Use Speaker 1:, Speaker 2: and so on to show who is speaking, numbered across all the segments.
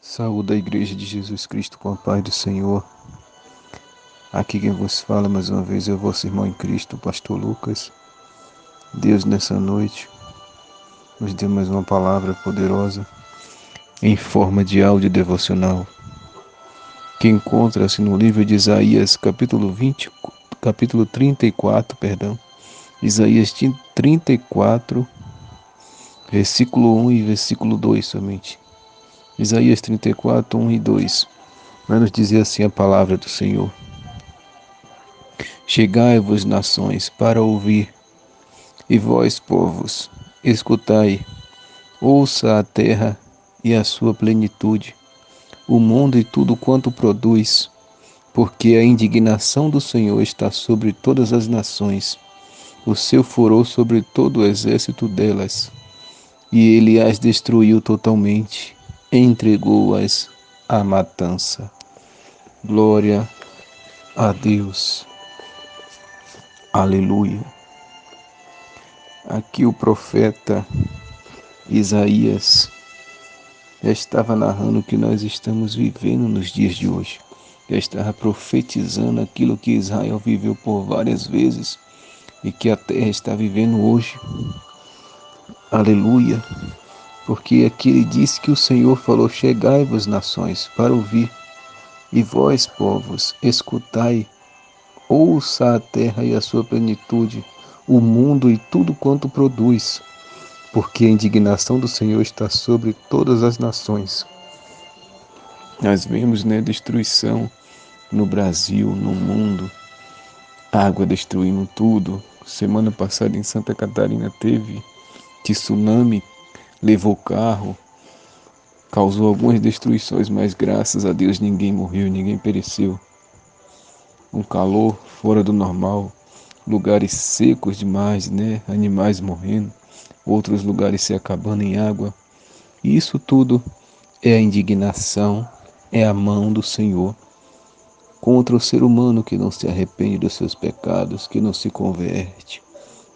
Speaker 1: Saúde a Igreja de Jesus Cristo com a paz do Senhor. Aqui quem vos fala mais uma vez é o vosso irmão em Cristo, o pastor Lucas. Deus nessa noite nos deu mais uma palavra poderosa em forma de áudio devocional, que encontra-se no livro de Isaías, capítulo 34, Isaías 34, versículo 1 e versículo 2 somente. Isaías 34, 1 e 2. Vai nos dizer assim a palavra do Senhor. Chegai-vos, nações, para ouvir, e vós, povos, escutai. Ouça a terra e a sua plenitude, o mundo e tudo quanto produz, porque a indignação do Senhor está sobre todas as nações, o seu furor sobre todo o exército delas, e ele as destruiu totalmente, entregou-as à matança. Glória a Deus. Aleluia. Aqui o profeta Isaías já estava narrando o que nós estamos vivendo nos dias de hoje. Já estava profetizando aquilo que Israel viveu por várias vezes e que a terra está vivendo hoje. Aleluia. Porque aqui ele disse que o Senhor falou: chegai-vos, nações, para ouvir, e vós, povos, escutai. Ouça a terra e a sua plenitude, o mundo e tudo quanto produz, porque a indignação do Senhor está sobre todas as nações. Nós vemos, destruição no Brasil, no mundo, água destruindo tudo. Semana passada em Santa Catarina teve tsunami, levou carro, causou algumas destruições, mas graças a Deus ninguém morreu, ninguém pereceu. Um calor fora do normal, lugares secos demais, animais morrendo, outros lugares se acabando em água. E isso tudo é a indignação, é a mão do Senhor contra o ser humano que não se arrepende dos seus pecados, que não se converte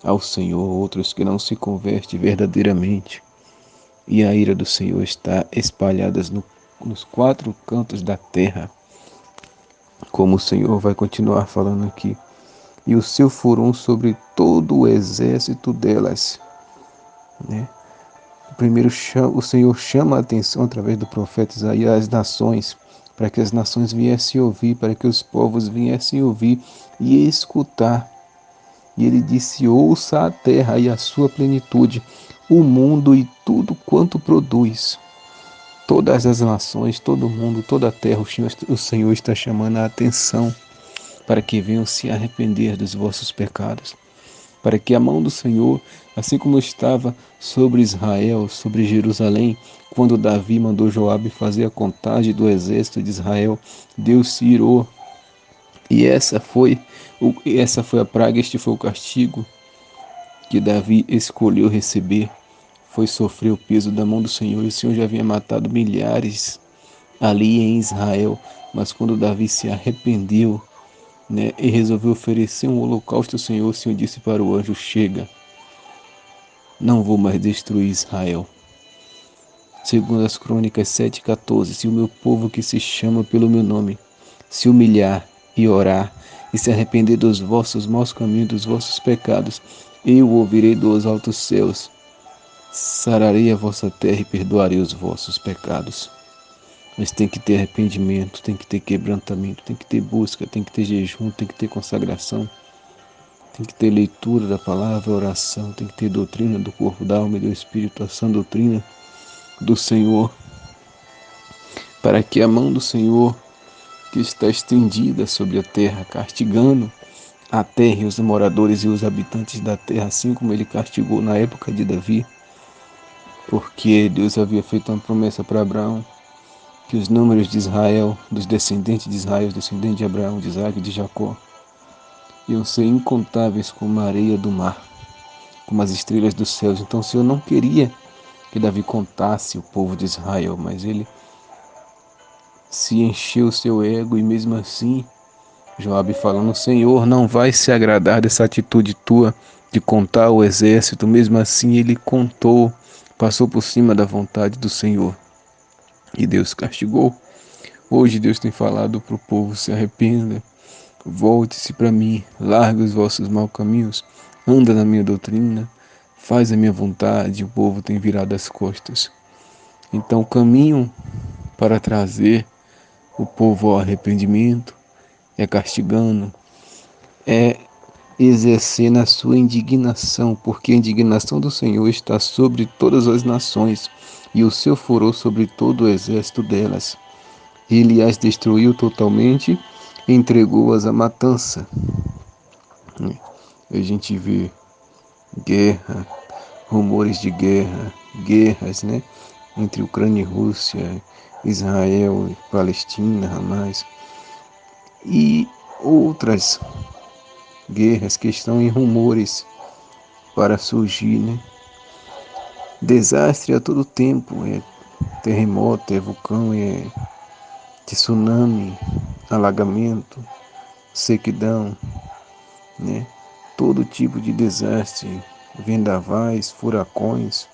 Speaker 1: ao Senhor, outros que não se convertem verdadeiramente. E a ira do Senhor está espalhada nos quatro cantos da terra, como o Senhor vai continuar falando aqui. E o seu furor sobre todo o exército delas. Primeiro, o Senhor chama a atenção através do profeta Isaías às nações, para que as nações viessem ouvir, para que os povos viessem ouvir e escutar. E ele disse: ouça a terra e a sua plenitude, o mundo e tudo quanto produz. Todas as nações, todo mundo, toda a terra, o Senhor está chamando a atenção para que venham se arrepender dos vossos pecados, para que a mão do Senhor, assim como estava sobre Israel, sobre Jerusalém, quando Davi mandou Joabe fazer a contagem do exército de Israel, Deus se irou. E essa foi a praga, este foi o castigo que Davi escolheu receber. Foi sofrer o peso da mão do Senhor. E o Senhor já havia matado milhares ali em Israel, mas quando Davi se arrependeu, e resolveu oferecer um holocausto ao Senhor, o Senhor disse para o anjo: chega, não vou mais destruir Israel. Segundo as Crônicas 7,14, se o meu povo que se chama pelo meu nome se humilhar e orar e se arrepender dos vossos maus caminhos, dos vossos pecados, eu ouvirei dos altos céus, sararei a vossa terra e perdoarei os vossos pecados. Mas tem que ter arrependimento, tem que ter quebrantamento, tem que ter busca, tem que ter jejum, tem que ter consagração, tem que ter leitura da palavra, oração, tem que ter doutrina do corpo, da alma e do espírito, a sã doutrina do Senhor, para que a mão do Senhor, que está estendida sobre a terra, castigando a terra e os moradores e os habitantes da terra, assim como ele castigou na época de Davi, porque Deus havia feito uma promessa para Abraão, que os números de Israel, dos descendentes de Israel, os descendentes de Abraão, de Isaac e de Jacó, iam ser incontáveis como a areia do mar, como as estrelas dos céus. Então o Senhor não queria que Davi contasse o povo de Israel, mas ele se encheu o seu ego e mesmo assim, Joabe falando: o Senhor não vai se agradar dessa atitude tua de contar o exército. Mesmo assim ele contou, passou por cima da vontade do Senhor. e Deus castigou. Hoje Deus tem falado para o povo: se arrependa, volte-se para mim, largue os vossos maus caminhos, anda na minha doutrina, faz a minha vontade. O povo tem virado as costas. Então o caminho para trazer o povo ao arrependimento é castigando, é exercendo a sua indignação, porque a indignação do Senhor está sobre todas as nações e o seu furor sobre todo o exército delas. Ele as destruiu totalmente, entregou-as à matança. A gente vê guerra, rumores de guerra, guerras, né? Entre Ucrânia e Rússia, Israel e Palestina, Hamas, e outras guerras que estão em rumores para surgir, né? Desastre a todo tempo, é terremoto, é vulcão, é tsunami, alagamento, sequidão, né? Todo tipo de desastre, vendavais, furacões,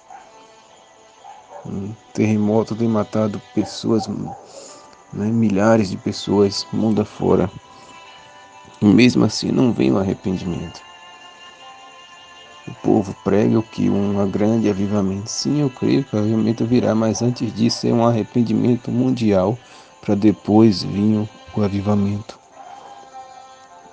Speaker 1: terremoto tem matado pessoas, né? Milhares de pessoas mundo afora. E mesmo assim não vem o arrependimento. O povo prega o que? Um grande avivamento. Sim, eu creio que o avivamento virá, mas antes disso é um arrependimento mundial para depois vir o avivamento.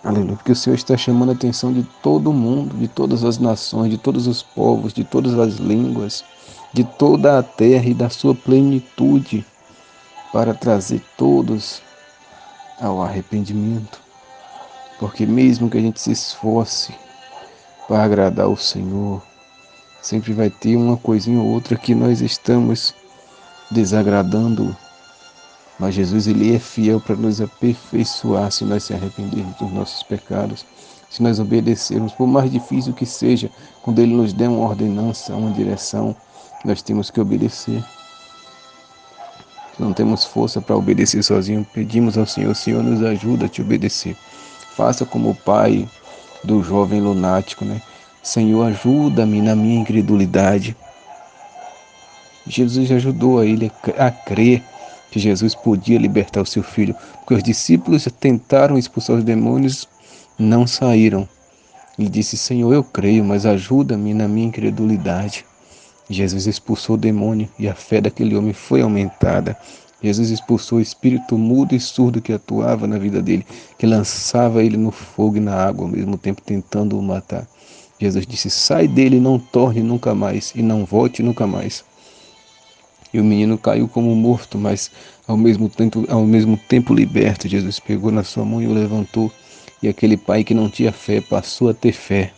Speaker 1: Aleluia, porque o Senhor está chamando a atenção de todo mundo, de todas as nações, de todos os povos, de todas as línguas, de toda a terra e da sua plenitude, para trazer todos ao arrependimento. Porque mesmo que a gente se esforce para agradar o Senhor, sempre vai ter uma coisinha ou outra que nós estamos desagradando. Mas Jesus, ele é fiel para nos aperfeiçoar se nós se arrependermos dos nossos pecados, se nós obedecermos, por mais difícil que seja, quando ele nos der uma ordenança, uma direção, nós temos que obedecer. Não temos força para obedecer sozinho, pedimos ao Senhor: Senhor, nos ajuda a te obedecer. Faça como o pai do jovem lunático, né? Senhor, ajuda-me na minha incredulidade. Jesus ajudou a ele a crer que Jesus podia libertar o seu filho, porque os discípulos tentaram expulsar os demônios, não saíram. Ele disse: Senhor, eu creio, mas ajuda-me na minha incredulidade. Jesus expulsou o demônio e a fé daquele homem foi aumentada. Jesus expulsou o espírito mudo e surdo que atuava na vida dele, que lançava ele no fogo e na água, ao mesmo tempo tentando o matar. Jesus disse: sai dele, não torne nunca mais, e não volte nunca mais. E o menino caiu como morto, mas ao mesmo tempo liberto. Jesus pegou na sua mão e o levantou. E aquele pai que não tinha fé passou a ter fé,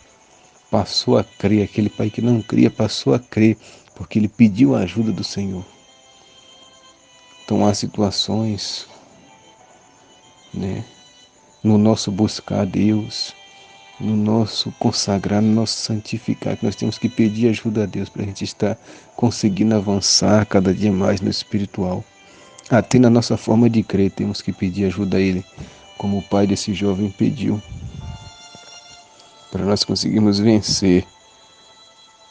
Speaker 1: passou a crer. Aquele pai que não cria passou a crer, porque ele pediu a ajuda do Senhor. Então há situações, né, no nosso buscar a Deus, no nosso consagrar, no nosso santificar, que nós temos que pedir ajuda a Deus para a gente estar conseguindo avançar cada dia mais no espiritual. Até na nossa forma de crer temos que pedir ajuda a Ele, como o pai desse jovem pediu, para nós conseguirmos vencer,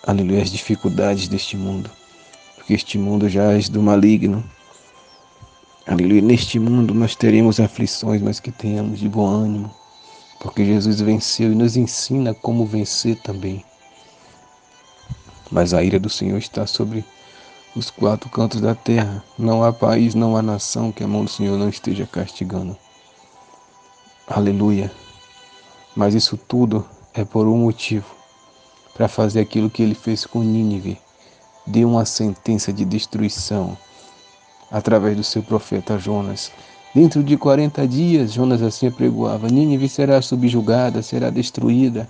Speaker 1: aleluia, as dificuldades deste mundo, porque este mundo jaz do maligno. Aleluia, neste mundo nós teremos aflições, mas que tenhamos de bom ânimo, porque Jesus venceu e nos ensina como vencer também. Mas a ira do Senhor está sobre os quatro cantos da terra. Não há país, não há nação que a mão do Senhor não esteja castigando. Aleluia. Mas isso tudo é por um motivo, para fazer aquilo que ele fez com Nínive. Deu uma sentença de destruição através do seu profeta Jonas. Dentro de 40 dias, Jonas assim apregoava: Nínive será subjugada, será destruída.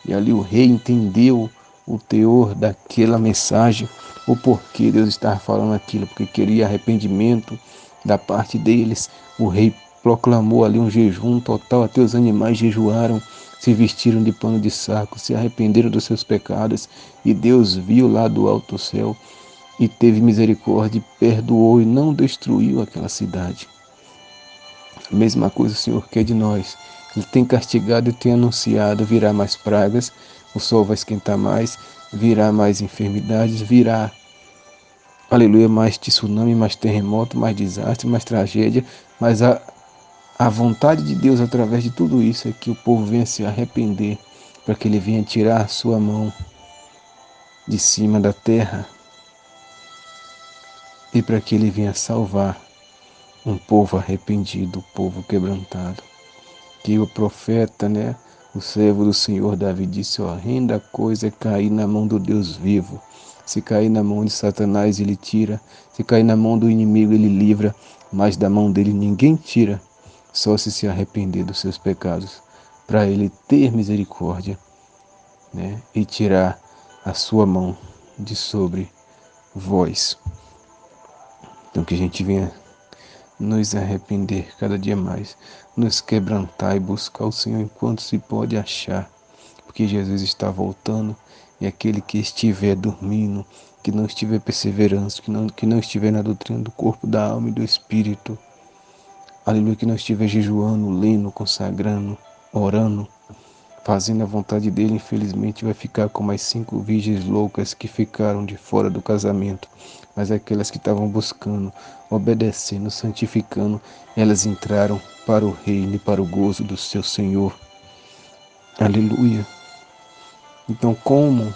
Speaker 1: E ali o rei entendeu o teor daquela mensagem, o porquê Deus estava falando aquilo, porque queria arrependimento da parte deles. O rei proclamou ali um jejum total, até os animais jejuaram, se vestiram de pano de saco, se arrependeram dos seus pecados, e Deus viu lá do alto céu e teve misericórdia, perdoou e não destruiu aquela cidade. A mesma coisa o Senhor quer de nós. Ele tem castigado e tem anunciado: virá mais pragas, o sol vai esquentar mais, virá mais enfermidades, virá aleluia, mais tsunami, mais terremoto, mais desastre, mais tragédia, mas a vontade de Deus através de tudo isso é que o povo venha se arrepender, para que ele venha tirar a sua mão de cima da terra e para que ele venha salvar um povo arrependido, um povo quebrantado. Que o profeta, né, o servo do Senhor Davi disse, horrenda coisa é cair na mão do Deus vivo. Se cair na mão de Satanás, ele tira. Se cair na mão do inimigo, ele livra. Mas da mão dele ninguém tira, só se arrepender dos seus pecados, para ele ter misericórdia, né, e tirar a sua mão de sobre vós. Então que a gente venha nos arrepender cada dia mais, nos quebrantar e buscar o Senhor enquanto se pode achar, porque Jesus está voltando e aquele que estiver dormindo, que não estiver perseverando, que não estiver na doutrina do corpo, da alma e do espírito, aleluia, que não estiver jejuando, lendo, consagrando, orando, fazendo a vontade dele, infelizmente vai ficar como as 5 virgens loucas que ficaram de fora do casamento. Mas aquelas que estavam buscando, obedecendo, santificando, elas entraram para o reino e para o gozo do seu Senhor. Aleluia. Então, como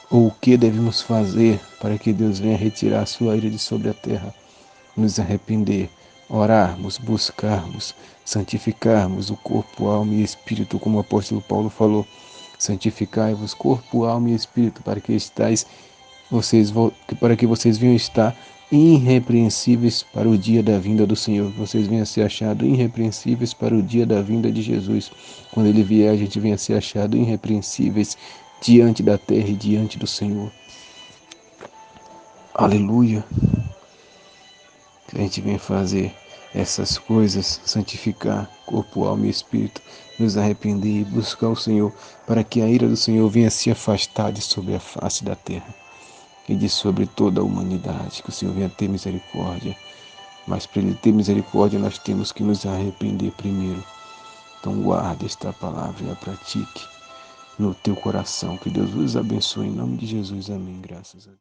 Speaker 1: ou o que devemos fazer para que Deus venha retirar a sua ira de sobre a terra? Nos arrepender, orarmos, buscarmos, santificarmos o corpo, alma e espírito, como o apóstolo Paulo falou. Santificai-vos corpo, alma e espírito, para que vocês venham estar irrepreensíveis para o dia da vinda do Senhor. Vocês venham ser achados irrepreensíveis para o dia da vinda de Jesus. Quando ele vier, a gente venha ser achado irrepreensíveis diante da terra e diante do Senhor. Aleluia. Que a gente venha fazer essas coisas, santificar corpo, alma e espírito, nos arrepender e buscar o Senhor, para que a ira do Senhor venha se afastar de sobre a face da terra e de sobre toda a humanidade, que o Senhor venha ter misericórdia. Mas para Ele ter misericórdia, nós temos que nos arrepender primeiro. Então guarde esta palavra e a pratique no teu coração. Que Deus vos abençoe em nome de Jesus. Amém. Graças a Deus.